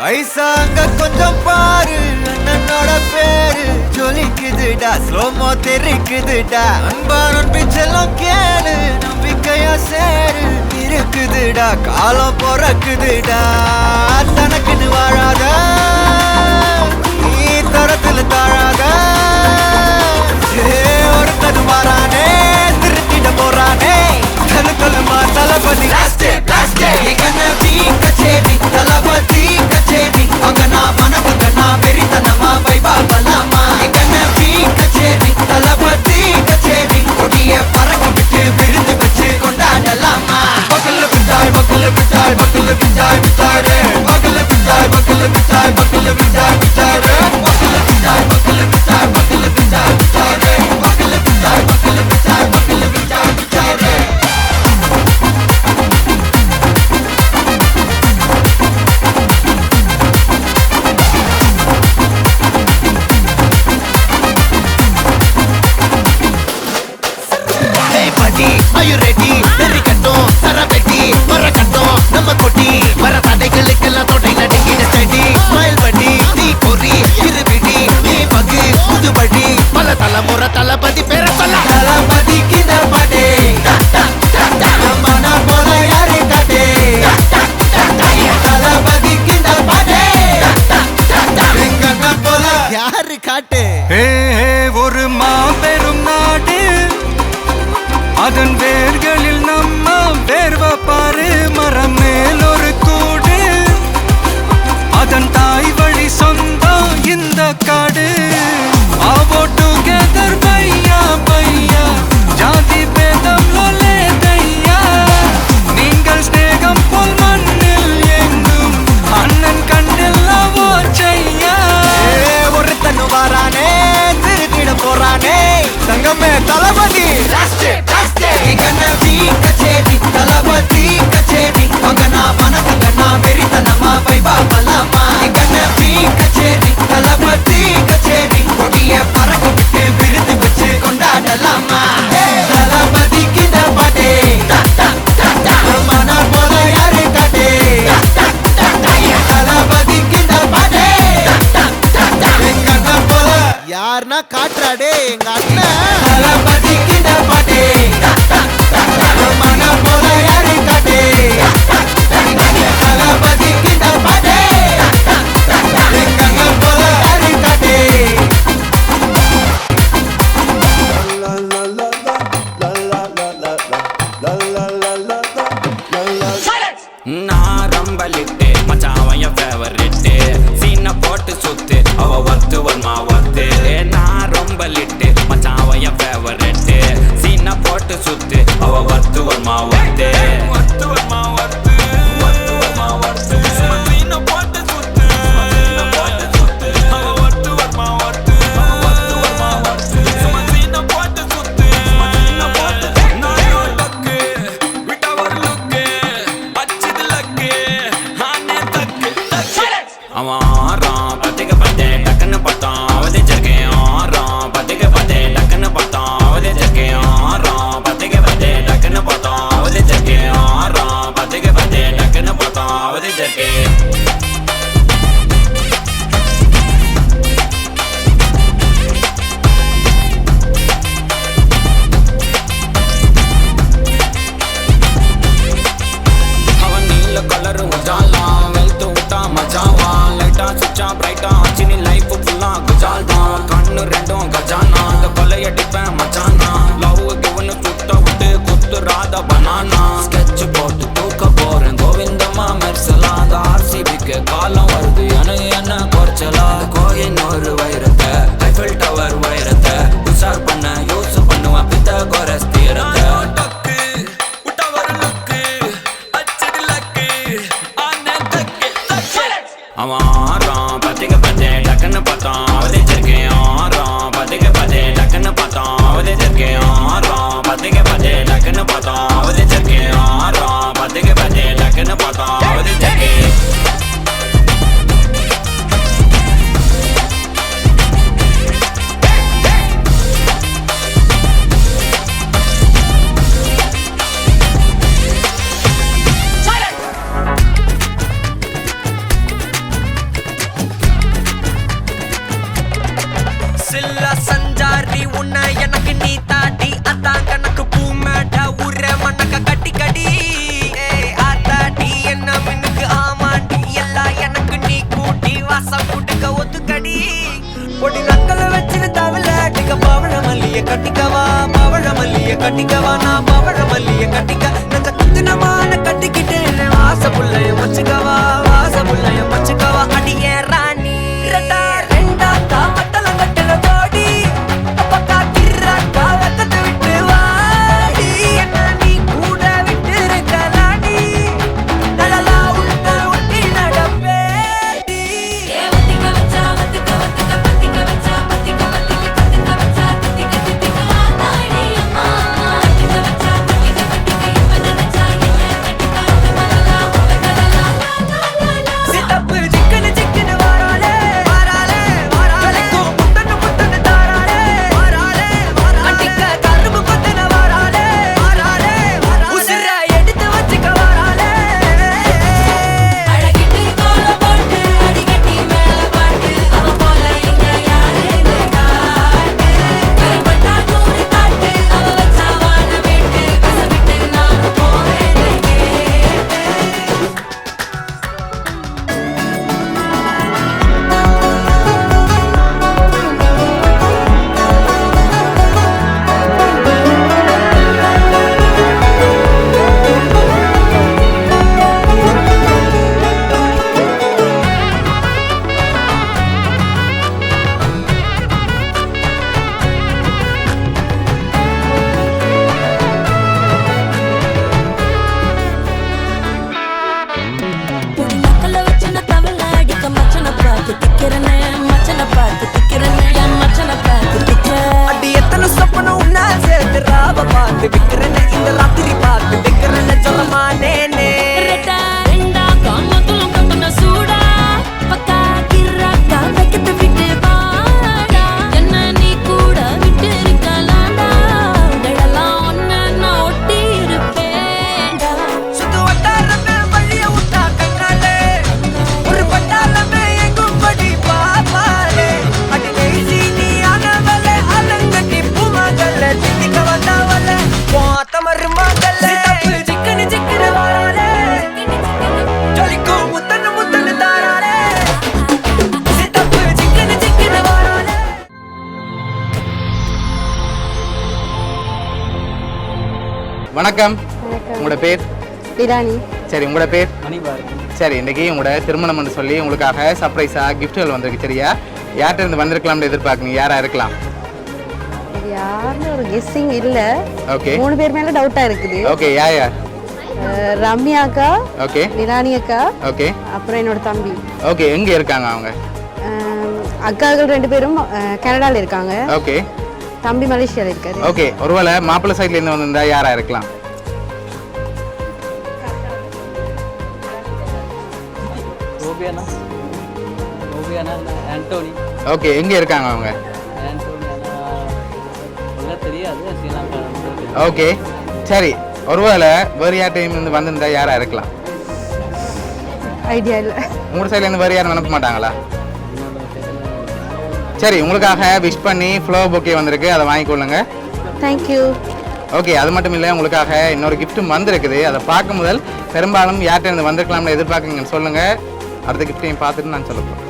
ஐசா அங்க கொஞ்சம் பாரு அண்ணனோட பேரு ஜொலிக்குதுடா ஸ்லோமோ தெரிக்குதுடா அன்பானன் பிச்செல்லாம் கேளு நம்பிக்கையா சேரு இருக்குதுடா காலம் பொறக்குதுடா தனக்குன்னு வாழாத நீ தரத்துல தாழாத ஒருத்தது மாறானே திருத்திட போறானே தனு தலுமா தளபதி தளபதி கச்சேரி அங்கனா மனபங்கனா வெறித்தனமா வைபா பலாமா எங்கனவி கச்சேரி தளபதி கச்சேரி கொடிய பறக்க விட்டு விருந்து வச்சு கொண்டாடலாமா பக்கல்ல பிட்டாய் பக்கல்ல பிட்டாய் பக்கல்ல பிட்டாய் பிட்டாரே பக்கல்ல பிட்டாய் பக்கல்ல பிட்டாய் பக்கல்ல பிட்டாய் பிட்டாரே பக்கல்ல பிட்டாய் பக்கல்ல பிட்டாய் பக்கல்ல பிட்டாய் பிட்டாரே பக்கல்ல பிட்டாய் பக்கல்ல பிட்டாய் பக்கல்ல பிட்டாய் பிட்டாரே Are you ready? Very katon, Sarabeti, Marakaton, Namakoti, Maratadekala, Totina, steady, smile buddy, Ni Kori, Iribidi, Ni Bagi, Udubadi, Palatala, Moratala, Padi, Peratala, Talabadi, Kida Pade, Mana Bola Yarikade, Talabadi, Kida Pade, Ringana Bola, Yarikate. Hey, ஒரு மாபெரும் நாடு அதன் வேர்களில் நம்ம வேர்வ பாரு மரம் மேல் ஒரு கூடு அதன் தாய் வழி சொந்தம் இந்த காடு ஆவோ டுகெதர் பையா பையா ஜாதி பேதம் லோலே தையா நீங்கள் ஸ்நேகம் போல் மண்ணில் எங்கும் அண்ணன் கண்ணில் லவோ செய்யா ஒருத்தனு வாரானே திருத்திட போறானே தங்கமே தளபதி எங்கனவி கச்சேரி தளபதி கச்சேரி அங்கனா மனபங்கனா வெறித்தனமா வைபா பலாமா எங்கனவி கச்சேரி தளபதி கச்சேரி கொடிய பறக்க விட்டு விருந்து வச்சு கொண்டாடலாமா தளபதி கிட்ட பாட்டே மன போல யாரு காட்டே தளபதி கிட்ட பாட்டே எங்க போல யாருன்னா காட்டுறாடே எங்க அண்ணன் தளபதி கிட்ட பாட்டே மன போல யாரு காட்டே தளபதி கிட்ட பாட்டே எங்க போல யாரு காட்டே நான் ரம்பலிட்டு மச்சாவன் என் ஃபேவரிட்டு சீனை போட்டு சுத்து அவ ஒத்து வருமா ஒத்து நான் ரம்பலிட்டு மச்சாவன் என் ஃபேவரிட்டு சீனை போட்டு சுத்து அவ ஒத்து வருமா ஒத்து ஒத்து வருமா ஒத்து ஒத்து வருமா ஒத்து சீனை போட்டு சுத்து போட்டு சுத்து அவ ஒத்து வருமா ஒத்து ஒத்து வருமா ஒத்து சீனை போட்டு சுத்து போட்டு நான் டக்கு விட்ட ஒரு லுக்கு அச்சது லக்கு ஆனே தக்கு அவன் ஆறான் பத்திக்க பார்த்தே டக்குன்னு பார்த்தான் அவதே ஜர்க்கேன் ஆறான் பத்திக்க பார்த்தே டக்குன்னு பார்த்தான் அவதே ஜர்க்கேன் ஆறான் பத்திக்க பார்த்தே டக்குன்னு பார்த்தான் அவதே ஜர்க்கேன் ஆறான் கட்டிக்கவா நான் பவழ மல்லிய கட்டிக்க நெஞ்ச குத்துனமான கட்டிக்கிட்டு வாச புள்ளைய வச்சுக்கவா வாச புள்ளைய வச்சுக்கவா அடியே ராணி ரெட்டா ரெண்டா தாமத்தல கட்டுற தோடி அப்பக்கா கிர்ராக்கா வெக்கத்தை விட்டு வாடி என்ன நீ கூட விட்டு இருக்கலாடி நலலா உள்ள ஒட்டி நடப்பேடி சித்தப்பு சிக்கனு சிக்கனு வாராளே வாராளே வாராளே முத்தன்னு முத்தன்னு தாராளே வாராளே வாராளே அடிக்க கரும்பு கொத்தன வாராளே வாராளே வாராளே உசிர எடுத்து வச்சுக்க வாராளே அழகிட்டு கோல போட்டு அடிக்கட்டி மேல பாட்டு அவ போல எங்க யாரு காட்டு கருப்பட்டா நூறு காட்டு அவ வச்சா வாழ விட்டு பச விட்டு நான் போவேன் கேட்டு புடி நக்கல வச்சு நான் தவள அடிக்க மச்சனை பார்த்து திக்கிறனே மச்சனை பார்த்து திக்கிறனே என் மச்சனை பார்த்து திக்கிறேன் அடி எத்தனை சொப்பனம் உன்னா சேர்த்து ராவ பார்த்து விக்கிறேன்னு இந்த ராத்திரி பார்த்து விக்கிறேன்னு சொல்ல மாட்டேனே ரெட்டா ரெண்டா காமத்துலும் கட்டுன சூடா பக்கா கிர்ராக்கா வைக்கத்தை விட்டு வாடா என்ன நீ கூட விட்டு இருக்கலாம்டா உடலெல்லாம் ஒன்னு நான் ஒட்டி இருப்பேன்டா சுத்து வட்டாரமே வழிய விட்டா கண்ணாலே ஒரு பட்டாளமே எங்கும் படி பாப்பாலே அடி நெய்சி நீ ஆனவளே அலங்கட்டி பூமகளே தித்திக்க வந்தவளே போத்த மருமகளே சித்தப்பு சிக்கனு சிக்கனு வாராளே ஜொலிக்கும் முத்தன்னு முத்தன்னு தாராளே சித்தப்பு சிக்கனு சிக்கனு வாராளே வணக்கம். உங்களோட பேர்? இரானி. சரி, உங்களோட பேர்? சரி, இன்னைக்கு உங்களோட திருமணம்னு சொல்லி உங்களுக்காக சர்ப்ரைஸா கிஃப்ட்கள் வந்திருக்கு. சரியா? யார்கிட்ட இருந்து வந்திருக்கலாம்னு எதிர்பார்க்குறீங்க? யாரா இருக்கலாம்? இது யாருன்னு ஒரு கெஸ்ஸிங் இல்ல. ஓகே 3 பேர் மேல டவுட்டா இருக்குது. ஓகே, யார்? ரம்யா அக்கா, ஓகே நிலானி அக்கா, ஓகே அப்புறம் என்னோட தம்பி. ஓகே, எங்க இருக்காங்க அவங்க? அக்காக்கள் 2 பேரும் கனடால இருக்காங்க. ஓகே தம்பி மலேசியால இருக்காரு. ஓகே, ஒருவேளை மாப்பிள்ளை சைட்ல இருந்து வந்திருந்தா யாரா இருக்கலாம்? ஆண்டோனி ஓகே, எங்க இருக்காங்க அவங்க? தெரியாது ஸ்ரீலங்கா ஓகே சரி, ஒருவேளை வேறு யார் டைம் இருந்து வந்திருந்தா யாரா இருக்கலாம்? ஐடியா இல்ல. உங்களோட சைட்ல இருந்து வேறு யாரும் அனுப்ப மாட்டாங்களா? சரி, உங்களுக்காக விஷ் பண்ணி ஃப்ளவர் பொக்கே வந்திருக்கு, அதை வாங்கிக்கொள்ளுங்க. Thank you. ஓகே, அது மட்டும் இல்லை, உங்களுக்காக இன்னொரு கிஃப்ட்டும் வந்திருக்குது. அதை பார்க்கும் முதல் பெரும்பாலும் யார்கிட்ட இருந்து வந்திருக்கலாம்னு எதிர்பார்க்குங்கன்னு சொல்லுங்க. அடுத்த கிஃப்ட்டையும் பார்த்துட்டு நான் சொல்லுவேன்.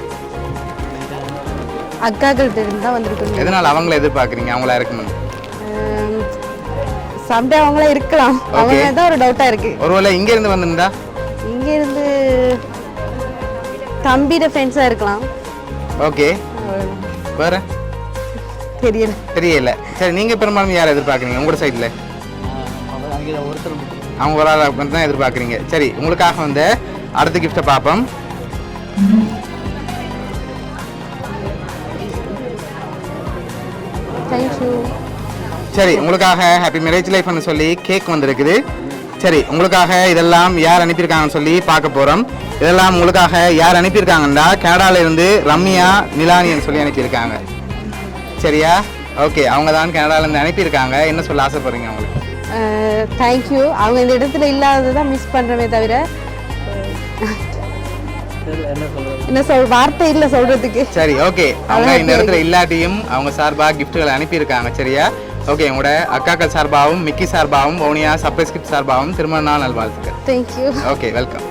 அக்காக்கள் இருந்தா வந்திருக்கீங்க. எதனால அவங்கள எதிர்பார்க்குறீங்க? அவங்களா இருக்குன்னு சம்டே அவங்களே இருக்கலாம். அவங்க தான் ஒரு டவுட்டா இருக்கு. ஒருவேளை இங்க இருந்து வந்திருந்தா? இங்க இருந்து தம்பியோட ஃப்ரெண்ட்ஸா இருக்கலாம். ஓகே, வேற தெரியல. தெரியல. சரி, நீங்க பெரும்பாலும் யாரை எதிர்பார்க்குறீங்க உங்களோட சைட்ல? ஒருத்தர் அவங்க ஒரு ஆளை தான் எதிர்பார்க்குறீங்க. சரி, உங்களுக்காக வந்து அடுத்த கிஃப்ட்டை பார்ப்போம். Thank you. சரி, உங்களுக்காக ஹாப்பி மேரேஜ் லைஃப்னு சொல்லி கேக் வந்திருக்குது. சரி, உங்களுக்காக இதெல்லாம் யார் அனுப்பியிருக்காங்கன்னு சொல்லி பார்க்க போகிறோம். இதெல்லாம் உங்களுக்காக யார் அனுப்பியிருக்காங்கன்னா கனடால இருந்து ரம்யா நிலானின்னு சொல்லி அனுப்பியிருக்காங்க. சரியா? ஓகே, அவங்க தான் கனடாலேருந்து அனுப்பியிருக்காங்க. என்ன சொல்ல ஆசைப்படுறீங்க அவங்களுக்கு? தேங்க்யூ. அவங்க இந்த இடத்துல இல்லாததான் மிஸ் பண்ணுறமே தவிர என்ன வார்த்தை இல்லை சொல்றதுக்கு. சரி, ஓகே, அவங்க இந்த இடத்துல இல்லாட்டியும் அவங்க சார்பாக கிஃப்ட்களை அனுப்பியிருக்காங்க. சரியா? ஓகே, உங்களோட அக்காக்கள் சார்பாகவும் மிக்கி சார்பாகவும் வவுனியா சர்ப்ரைஸ் கிஃப்ட் சார்பாகவும் திருமண நாள் நல்வாழ்த்துக்கள். தேங்க்யூ. Okay, welcome.